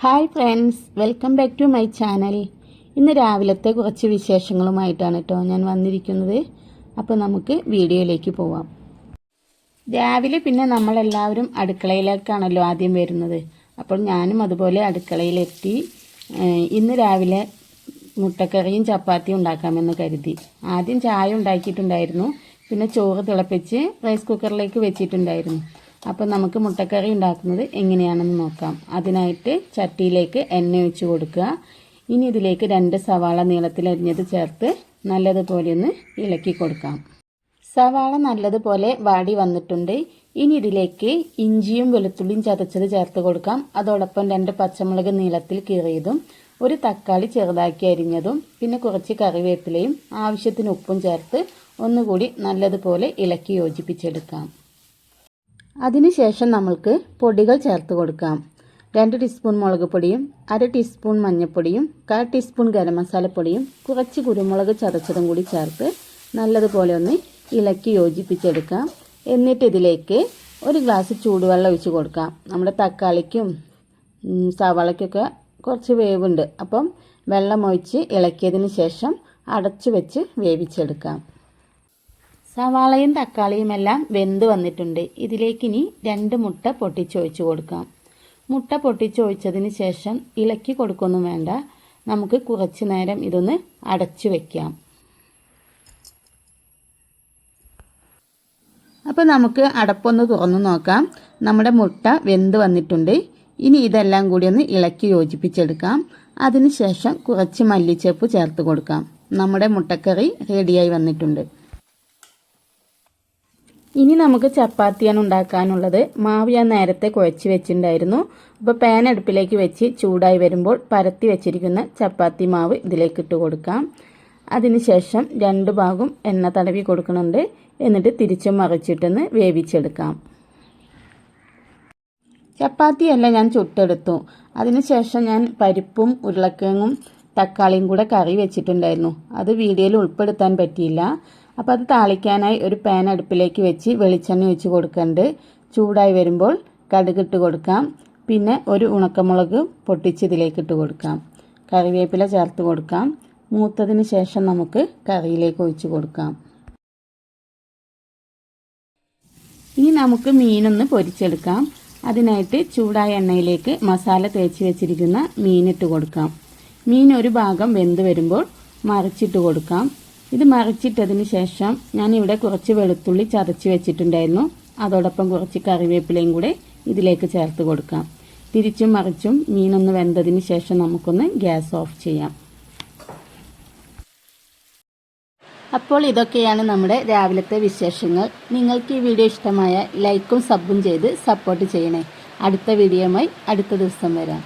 Hi friends, welcome back to my channel. ഇന്ന് രാവിലത്തെ കുറച്ച് വിശേഷങ്ങളുമായിട്ടാണ് കേട്ടോ ഞാൻ വന്നിരിക്കുന്നത്. അപ്പോൾ നമുക്ക് വീഡിയോയിലേക്ക് പോവാം. രാവിലെ പിന്നെ നമ്മളെല്ലാവരും അടുക്കളയിലേക്കാണല്ലോ ആദ്യം വരുന്നത്. അപ്പോൾ ഞാനും അതുപോലെ അടുക്കളയിലെത്തി. ഇന്ന് രാവിലെ മുട്ടക്കറിയും ചപ്പാത്തിയും ഉണ്ടാക്കാമെന്ന് കരുതി. ആദ്യം ചായ ഉണ്ടാക്കിയിട്ടുണ്ടായിരുന്നു, പിന്നെ ചോറ് തിളപ്പിച്ച് റൈസ് കുക്കറിലേക്ക് വെച്ചിട്ടുണ്ടായിരുന്നു. അപ്പോൾ നമുക്ക് മുട്ടക്കറി ഉണ്ടാക്കുന്നത് എങ്ങനെയാണെന്ന് നോക്കാം. അതിനായിട്ട് ചട്ടിയിലേക്ക് എണ്ണ ഒഴിച്ച് കൊടുക്കുക. ഇനി ഇതിലേക്ക് 2 സവാള നീളത്തിലരിഞ്ഞത് ചേർത്ത് നല്ലതുപോലെ ഒന്ന് ഇളക്കി കൊടുക്കാം. സവാള നല്ലതുപോലെ വാടി വന്നിട്ടുണ്ട്. ഇനി ഇതിലേക്ക് ഇഞ്ചിയും വെളുത്തുള്ളിയും ചതച്ചത് ചേർത്ത് കൊടുക്കാം. അതോടൊപ്പം 2 പച്ചമുളക് നീളത്തിൽ കീറിയതും, ഒരു തക്കാളി ചെറുതാക്കി അരിഞ്ഞതും, പിന്നെ കുറച്ച് കറിവേപ്പിലയും ആവശ്യത്തിന് ഉപ്പും ചേർത്ത് ഒന്നുകൂടി നല്ലതുപോലെ ഇളക്കി യോജിപ്പിച്ചെടുക്കാം. അതിനുശേഷം നമ്മൾക്ക് പൊടികൾ ചേർത്ത് കൊടുക്കാം. 2 ടീസ്പൂൺ മുളക് പൊടിയും, 1/2 ടീസ്പൂൺ മഞ്ഞൾപ്പൊടിയും, 1/4 ടീസ്പൂൺ ഗരം മസാലപ്പൊടിയും, കുറച്ച് കുരുമുളക് ചതച്ചതും കൂടി ചേർത്ത് നല്ലതുപോലെ ഒന്ന് ഇളക്കി യോജിപ്പിച്ചെടുക്കാം. എന്നിട്ട് ഇതിലേക്ക് 1 ഗ്ലാസ് ചൂടുവെള്ളം ഒഴിച്ച് കൊടുക്കാം. നമ്മുടെ തക്കാളിക്കും സവാളയ്ക്കൊക്കെ കുറച്ച് വേവുണ്ട്. അപ്പം വെള്ളം ഒഴിച്ച് ഇളക്കിയതിന് ശേഷം അടച്ചു വെച്ച് വേവിച്ചെടുക്കാം. സവാളയും തക്കാളിയും എല്ലാം വെന്ത് വന്നിട്ടുണ്ട്. ഇതിലേക്കിനി 2 മുട്ട പൊട്ടിച്ചൊഴിച്ച് കൊടുക്കാം. മുട്ട പൊട്ടിച്ചൊഴിച്ചതിന് ശേഷം ഇളക്കി കൊടുക്കൊന്നും വേണ്ട, നമുക്ക് കുറച്ച് നേരം ഇതൊന്ന് അടച്ചു വെക്കാം. അപ്പോൾ നമുക്ക് അടപ്പൊന്ന് തുറന്നു നോക്കാം. നമ്മുടെ മുട്ട വെന്ത് വന്നിട്ടുണ്ട്. ഇനി ഇതെല്ലാം കൂടി ഒന്ന് ഇളക്കി യോജിപ്പിച്ചെടുക്കാം. അതിനുശേഷം കുറച്ച് മല്ലിച്ചപ്പ് ചേർത്ത് കൊടുക്കാം. നമ്മുടെ മുട്ടക്കറി റെഡിയായി വന്നിട്ടുണ്ട്. ഇനി നമുക്ക് ചപ്പാത്തിയാണ് ഉണ്ടാക്കാനുള്ളത്. മാവ് ഞാൻ നേരത്തെ കുഴച്ച് വെച്ചിട്ടുണ്ടായിരുന്നു. അപ്പോൾ പാൻ അടുപ്പിലേക്ക് വെച്ച് ചൂടായി വരുമ്പോൾ പരത്തി വെച്ചിരിക്കുന്ന ചപ്പാത്തി മാവ് ഇതിലേക്ക് ഇട്ട് കൊടുക്കാം. അതിനുശേഷം 2 ഭാഗം എണ്ണ തടവി കൊടുക്കുന്നുണ്ട്. എന്നിട്ട് തിരിച്ചും മറിച്ചിട്ടൊന്ന് വേവിച്ചെടുക്കാം. ചപ്പാത്തിയെല്ലാം ഞാൻ ചുട്ടെടുത്തു. അതിനുശേഷം ഞാൻ പരിപ്പും ഉരുളക്കിഴങ്ങും തക്കാളിയും കൂടെ കറി വെച്ചിട്ടുണ്ടായിരുന്നു. അത് വീഡിയോയിൽ ഉൾപ്പെടുത്താൻ പറ്റിയില്ല. അപ്പോൾ അത് താളിക്കാനായി ഒരു പാൻ അടുപ്പിലേക്ക് വെച്ച് വെളിച്ചെണ്ണ ഒഴിച്ച് കൊടുക്കുന്നുണ്ട്. ചൂടായി വരുമ്പോൾ കടുകിട്ട് കൊടുക്കാം. പിന്നെ ഒരു ഉണക്കമുളക് പൊട്ടിച്ച് ഇതിലേക്ക് ഇട്ട് കൊടുക്കാം. കറിവേപ്പില ചേർത്ത് കൊടുക്കാം. മൂത്തതിന് ശേഷം നമുക്ക് കറിയിലേക്ക് ഒഴിച്ച് കൊടുക്കാം. ഇനി നമുക്ക് മീനൊന്ന് പൊരിച്ചെടുക്കാം. അതിനായിട്ട് ചൂടായ എണ്ണയിലേക്ക് മസാല തേച്ച് വെച്ചിരിക്കുന്ന മീനിട്ട് കൊടുക്കാം. മീൻ ഒരു ഭാഗം വെന്ത് വരുമ്പോൾ മറിച്ചിട്ട് കൊടുക്കാം. ഇത് മറിച്ചിട്ടതിന് ശേഷം ഞാനിവിടെ കുറച്ച് വെളുത്തുള്ളി ചതച്ച് വെച്ചിട്ടുണ്ടായിരുന്നു. അതോടൊപ്പം കുറച്ച് കറിവേപ്പിലയും കൂടെ ഇതിലേക്ക് ചേർത്ത് കൊടുക്കാം. തിരിച്ചും മറിച്ചും മീനൊന്ന് വെന്തതിന് ശേഷം നമുക്കൊന്ന് ഗ്യാസ് ഓഫ് ചെയ്യാം. അപ്പോൾ ഇതൊക്കെയാണ് നമ്മുടെ രാവിലത്തെ വിശേഷങ്ങൾ. നിങ്ങൾക്ക് ഈ വീഡിയോ ഇഷ്ടമായ ലൈക്കും സബും ചെയ്ത് സപ്പോർട്ട് ചെയ്യണേ. അടുത്ത വീഡിയോയുമായി അടുത്ത ദിവസം വരാം.